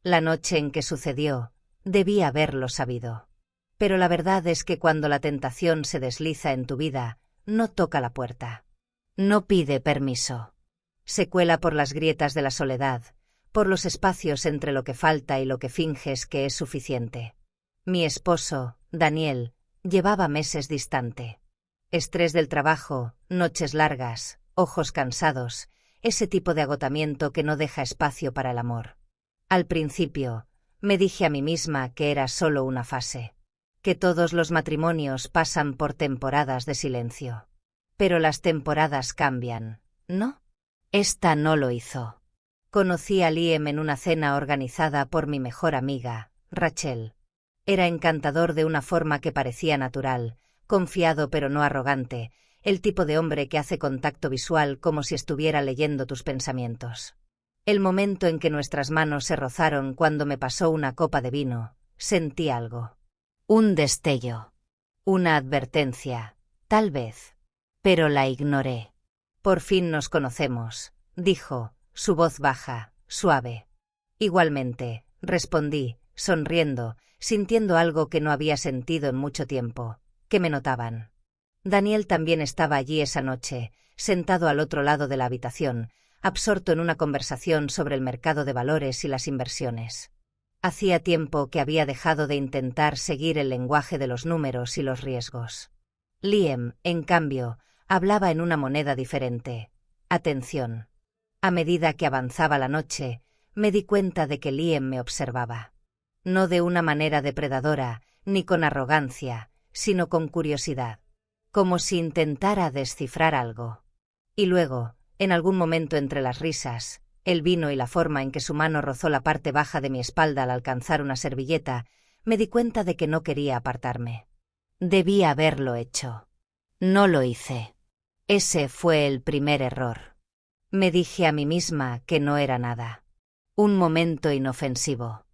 La noche en que sucedió, debí haberlo sabido. Pero la verdad es que cuando la tentación se desliza en tu vida, no toca la puerta. No pide permiso. Se cuela por las grietas de la soledad, por los espacios entre lo que falta y lo que finges que es suficiente. Mi esposo, Daniel, llevaba meses distante. Estrés del trabajo, noches largas, ojos cansados, ese tipo de agotamiento que no deja espacio para el amor. Al principio, me dije a mí misma que era solo una fase, que todos los matrimonios pasan por temporadas de silencio. Pero las temporadas cambian, ¿no? Esta no lo hizo. Conocí a Liam en una cena organizada por mi mejor amiga, Rachel. Era encantador de una forma que parecía natural, confiado pero no arrogante, el tipo de hombre que hace contacto visual como si estuviera leyendo tus pensamientos. El momento en que nuestras manos se rozaron cuando me pasó una copa de vino, sentí algo. Un destello. Una advertencia, tal vez. Pero la ignoré. Por fin nos conocemos, dijo, su voz baja, suave. Igualmente, respondí, sonriendo, sintiendo algo que no había sentido en mucho tiempo, que me notaban. Daniel también estaba allí esa noche, sentado al otro lado de la habitación, absorto en una conversación sobre el mercado de valores y las inversiones. Hacía tiempo que había dejado de intentar seguir el lenguaje de los números y los riesgos. Liam, en cambio, hablaba en una moneda diferente. Atención. A medida que avanzaba la noche, me di cuenta de que Liam me observaba. No de una manera depredadora, ni con arrogancia, sino con curiosidad. Como si intentara descifrar algo. Y luego, en algún momento entre las risas, el vino y la forma en que su mano rozó la parte baja de mi espalda al alcanzar una servilleta, me di cuenta de que no quería apartarme. Debí haberlo hecho. No lo hice. Ese fue el primer error. Me dije a mí misma que no era nada. Un momento inofensivo.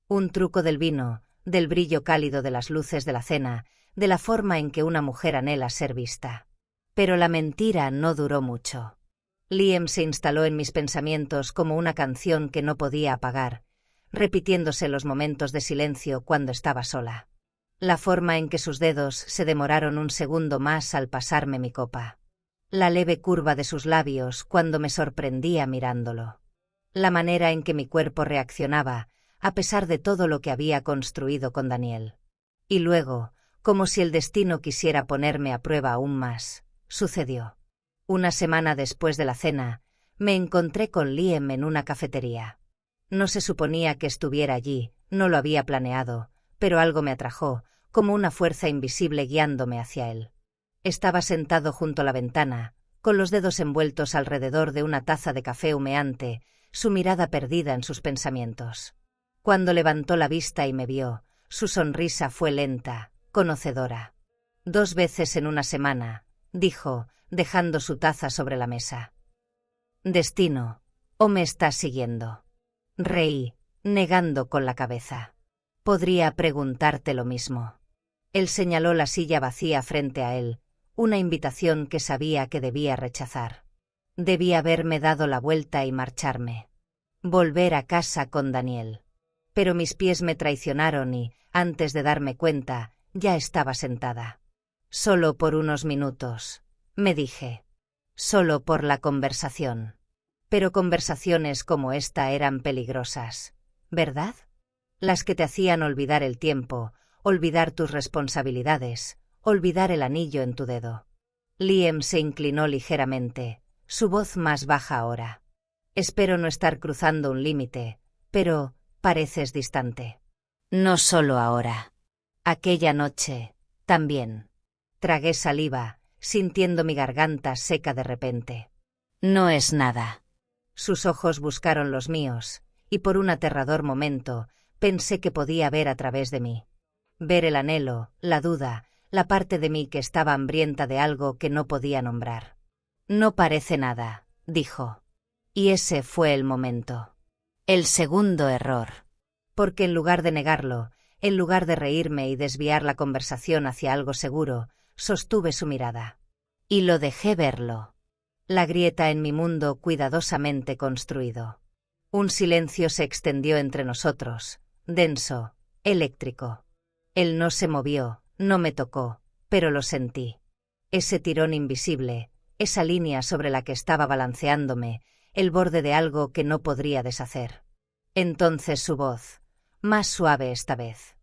Un truco del vino, del brillo cálido de las luces de la cena, de la forma en que una mujer anhela ser vista. Pero la mentira no duró mucho. Liam se instaló en mis pensamientos como una canción que no podía apagar, repitiéndose los momentos de silencio cuando estaba sola. La forma en que sus dedos se demoraron un segundo más al pasarme mi copa. La leve curva de sus labios cuando me sorprendía mirándolo. La manera en que mi cuerpo reaccionaba, a pesar de todo lo que había construido con Daniel. Y luego, como si el destino quisiera ponerme a prueba aún más, sucedió. Una semana después de la cena, me encontré con Liam en una cafetería. No se suponía que estuviera allí, no lo había planeado, pero algo me atrajo, como una fuerza invisible guiándome hacia él. Estaba sentado junto a la ventana, con los dedos envueltos alrededor de una taza de café humeante, su mirada perdida en sus pensamientos. Cuando levantó la vista y me vio, su sonrisa fue lenta, conocedora. 2 veces en una semana, dijo, dejando su taza sobre la mesa. Destino, ¿o me estás siguiendo? Reí, negando con la cabeza. Podría preguntarte lo mismo. Él señaló la silla vacía frente a él, una invitación que sabía que debía rechazar. Debí haberme dado la vuelta y marcharme. Volver a casa con Daniel. Pero mis pies me traicionaron y, antes de darme cuenta, ya estaba sentada. Solo por unos minutos, me dije. Solo por la conversación. Pero conversaciones como esta eran peligrosas, ¿verdad? Las que te hacían olvidar el tiempo, olvidar tus responsabilidades, olvidar el anillo en tu dedo. Liam se inclinó ligeramente, su voz más baja ahora. Espero no estar cruzando un límite, pero pareces distante. No solo ahora. Aquella noche, también. Tragué saliva, sintiendo mi garganta seca de repente. No es nada. Sus ojos buscaron los míos, y por un aterrador momento, pensé que podía ver a través de mí. Ver el anhelo, la duda, la parte de mí que estaba hambrienta de algo que no podía nombrar. No parece nada, dijo. Y ese fue el momento. El segundo error. Porque en lugar de negarlo, en lugar de reírme y desviar la conversación hacia algo seguro, sostuve su mirada. Y lo dejé verlo. La grieta en mi mundo cuidadosamente construido. Un silencio se extendió entre nosotros, denso, eléctrico. Él no se movió, no me tocó, pero lo sentí. Ese tirón invisible, esa línea sobre la que estaba balanceándome, el borde de algo que no podría deshacer. Entonces su voz, más suave esta vez.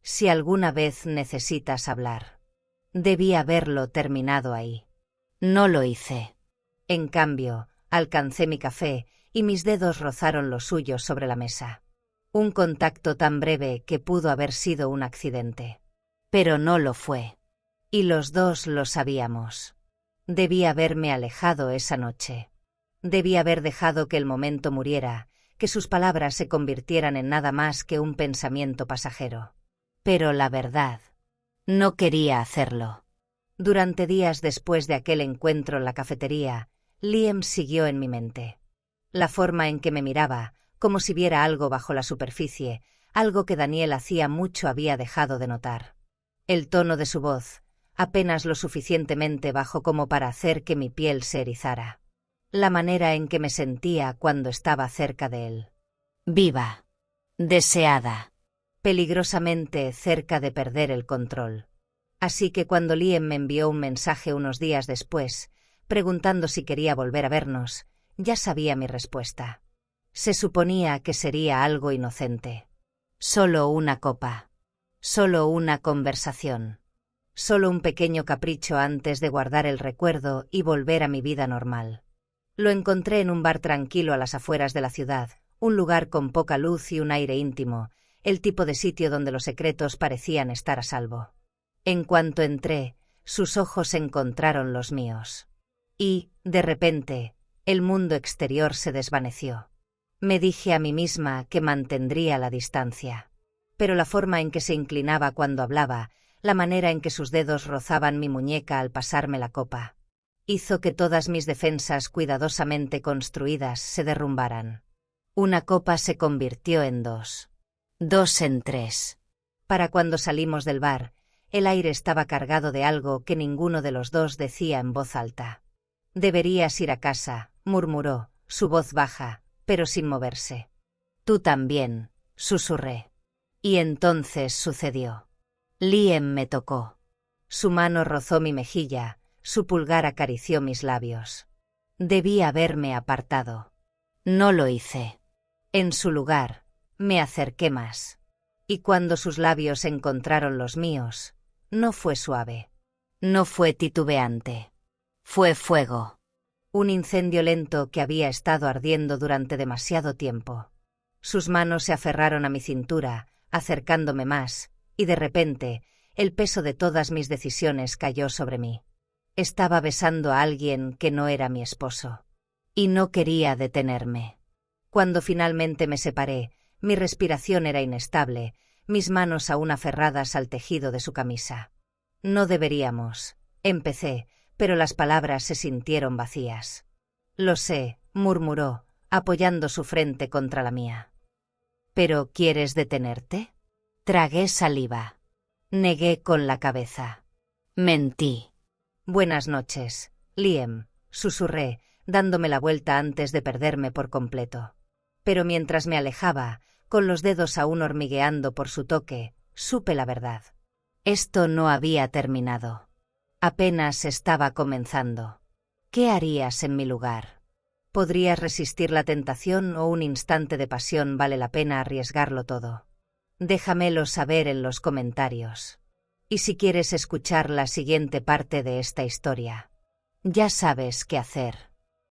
Si alguna vez necesitas hablar. Debí haberlo terminado ahí. No lo hice. En cambio, alcancé mi café y mis dedos rozaron los suyos sobre la mesa. Un contacto tan breve que pudo haber sido un accidente. Pero no lo fue. Y los dos lo sabíamos. Debí haberme alejado esa noche. Debí haber dejado que el momento muriera, que sus palabras se convirtieran en nada más que un pensamiento pasajero. Pero la verdad, no quería hacerlo. Durante días después de aquel encuentro en la cafetería, Liam siguió en mi mente. La forma en que me miraba, como si viera algo bajo la superficie, algo que Daniel hacía mucho había dejado de notar. El tono de su voz, apenas lo suficientemente bajo como para hacer que mi piel se erizara. La manera en que me sentía cuando estaba cerca de él. Viva. Deseada. Peligrosamente cerca de perder el control. Así que cuando Liam me envió un mensaje unos días después, preguntando si quería volver a vernos, ya sabía mi respuesta. Se suponía que sería algo inocente. Solo una copa. Solo una conversación. Solo un pequeño capricho antes de guardar el recuerdo y volver a mi vida normal. Lo encontré en un bar tranquilo a las afueras de la ciudad, un lugar con poca luz y un aire íntimo, el tipo de sitio donde los secretos parecían estar a salvo. En cuanto entré, sus ojos encontraron los míos. Y, de repente, el mundo exterior se desvaneció. Me dije a mí misma que mantendría la distancia. Pero la forma en que se inclinaba cuando hablaba, la manera en que sus dedos rozaban mi muñeca al pasarme la copa, hizo que todas mis defensas cuidadosamente construidas se derrumbaran. Una copa se convirtió en dos. Dos en tres. Para cuando salimos del bar, el aire estaba cargado de algo que ninguno de los dos decía en voz alta. Deberías ir a casa, murmuró, su voz baja, pero sin moverse. Tú también, susurré. Y entonces sucedió. Liam me tocó. Su mano rozó mi mejilla, su pulgar acarició mis labios. Debí haberme apartado. No lo hice. En su lugar, me acerqué más. Y cuando sus labios encontraron los míos, no fue suave. No fue titubeante. Fue fuego. Un incendio lento que había estado ardiendo durante demasiado tiempo. Sus manos se aferraron a mi cintura, acercándome más, y de repente, el peso de todas mis decisiones cayó sobre mí. Estaba besando a alguien que no era mi esposo. Y no quería detenerme. Cuando finalmente me separé, mi respiración era inestable, mis manos aún aferradas al tejido de su camisa. No deberíamos, empecé, pero las palabras se sintieron vacías. Lo sé, murmuró, apoyando su frente contra la mía. ¿Pero quieres detenerte? Tragué saliva. Negué con la cabeza. Mentí. Buenas noches, Liam, susurré, dándome la vuelta antes de perderme por completo. Pero mientras me alejaba, con los dedos aún hormigueando por su toque, supe la verdad. Esto no había terminado. Apenas estaba comenzando. ¿Qué harías en mi lugar? ¿Podrías resistir la tentación o un instante de pasión vale la pena arriesgarlo todo? Déjamelo saber en los comentarios. Y si quieres escuchar la siguiente parte de esta historia, ya sabes qué hacer.